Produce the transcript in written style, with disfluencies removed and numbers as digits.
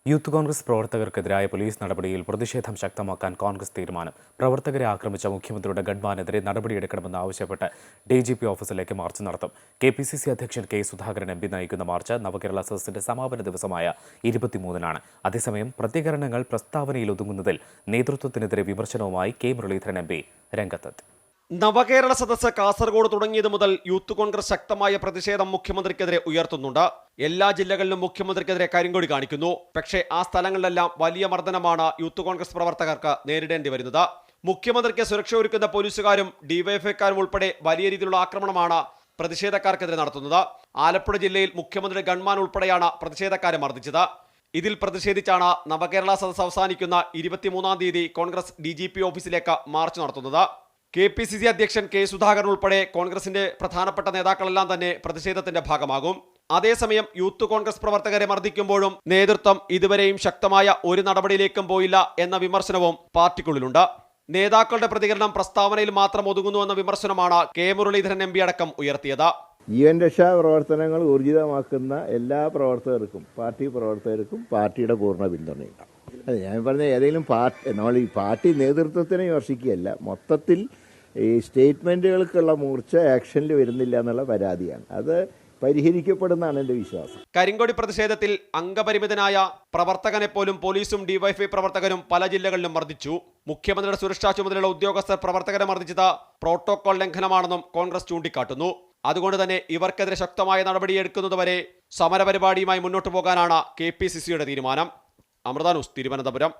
Youth Congress പ്രവർത്തകർക്കെതിരായ police നടപടിയിൽ പ്രതിഷേധം ശക്തമാക്കാൻ കോൺഗ്രസ് തീരുമാനം. പ്രവർത്തകരെ ആക്രമിച്ച മുഖ്യമന്ത്രിയുടെ ഗൺമാനെതിരെ നടപടിയെടുക്കണമെന്ന് ആവശ്യപ്പെട്ട് DGP ഓഫീസിലേക്ക് മാർച്ച് നടത്തും. KPCC അധ്യക്ഷൻ K. സുധാകരൻ MP നയിക്കുന്ന മാർച്ച് നവകേരള സദസ്സിന്റെ സമാപന ദിവസമായ 23-നാണ്. അതേസമയം പ്രതികരണങ്ങൾ പ്രസ്താവനയിൽ ഒതുങ്ങുന്നതിൽ നേതൃത്വത്തിനെതിരെ വിമർശനവുമായി K. മുരളീധരൻ MP രംഗത്തെത്തി. നവകേരള സദസ്സ് കാസർഗോഡ് തുടങ്ങിയത് മുതൽ യൂത്ത് കോൺഗ്രസ് ശക്തമായ പ്രതിഷേധം മുഖ്യമന്ത്രിക്കെതിരെ ഉയർത്തുന്നുണ്ട്. എല്ലാ ജില്ലകളിലും മുഖ്യമന്ത്രിക്കെതിരെ കരിങ്കൊടി കാണിക്കുന്നു. പക്ഷേ ആ സ്ഥലങ്ങളിലെല്ലാം വലിയ മർദ്ദനമാണ് യൂത്ത് കോൺഗ്രസ് പ്രവർത്തകർക്ക് നേരിടേണ്ടി വരുന്നത്. മുഖ്യമന്ത്രിക്ക് സുരക്ഷ ഒരുക്കുന്ന പോലീസുകാരും ഡിവൈഎഫ്ഐക്കാരും ഉൾപ്പെടെ വലിയ രീതിയിലുള്ള ആക്രമണമാണ് പ്രതിഷേധക്കാർക്കെതിരെ നടത്തുന്നത്. ആലപ്പുഴ ജില്ലയിൽ മുഖ്യമന്ത്രി ഗൺമാൻ ഉൾപ്പെടെയാണ് പ്രതിഷേധക്കാരെ മർദ്ദിച്ചത്. ഇതിൽ പ്രതിഷേധിച്ചാണ് നവകേരള സദസ്സ് അവസാനിക്കുന്ന 23-ാം തീയതി കോൺഗ്രസ് DGP ഓഫീസിലേക്ക് മാർച്ച് നടത്തുന്നത്. KPCC അധ്യക്ഷൻ K. സുധാകരൻ ഉൾപ്പെടെ കോൺഗ്രസിന്റെ പ്രധാനപ്പെട്ട നേതാക്കളെല്ലാം തന്നെ പ്രതിഷേധത്തിന്റെ ഭാഗമാകും. അതേസമയം യൂത്ത് കോൺഗ്രസ് പ്രവർത്തകരെ മർദ്ദിക്കുമ്പോഴും നേതൃത്വം ഇതുവരെയും ശക്തമായ ഒരു നടപടിയിലേക്കും പോയില്ല എന്ന വിമർശനവും പാർട്ടിക്കുള്ളിലുണ്ട്. നേതാക്കളുടെ പ്രതികരണം പ്രസ്താവനയിൽ മാത്രം ഒതുങ്ങുന്നുവെന്ന വിമർശനമാണ് K. മുരളീധരൻ MP അടക്കം ഉയർത്തിയത്. ജീവൻ രക്ഷാ പ്രവർത്തനങ്ങൾ ഊർജിതമാക്കുന്ന എല്ലാ പ്രവർത്തകർക്കും പാർട്ടിയുടെ പൂർണ്ണ പിന്തുണയുണ്ട്. അതെ, ഞാൻ പറഞ്ഞ ഏതെങ്കിലും നമ്മൾ ഈ പാർട്ടി നേതൃത്വത്തിനെ വിമർശിക്കുകയല്ല, മൊത്തത്തിൽ ഈ സ്റ്റേറ്റ്മെന്റുകൾക്കുള്ള മൂർച്ച ആക്ഷനിൽ വരുന്നില്ല എന്നുള്ള പരാതിയാണ്. അത് പരിഹരിക്കപ്പെടുന്നതാണ് എൻ്റെ വിശ്വാസം. കരിങ്കൊടി പ്രതിഷേധത്തിൽ അംഗപരിമിതനായ പ്രവർത്തകനെ പോലും പോലീസും ഡിവൈഎഫ്ഐ പ്രവർത്തകരും പല ജില്ലകളിലും മർദ്ദിച്ചു. മുഖ്യമന്ത്രിയുടെ സുരക്ഷാ ചുമതലയുള്ള ഉദ്യോഗസ്ഥർ പ്രവർത്തകരെ മർദ്ദിച്ചത് പ്രോട്ടോകോൾ ലംഘനമാണെന്നും കോൺഗ്രസ് ചൂണ്ടിക്കാട്ടുന്നു. അതുകൊണ്ട് തന്നെ ഇവർക്കെതിരെ ശക്തമായ നടപടിയെടുക്കുന്നതുവരെ സമരപരിപാടിയുമായി മുന്നോട്ടു പോകാനാണ് KPCCയുടെ തീരുമാനം. അമൃത ന്യൂസ്, തിരുവനന്തപുരം.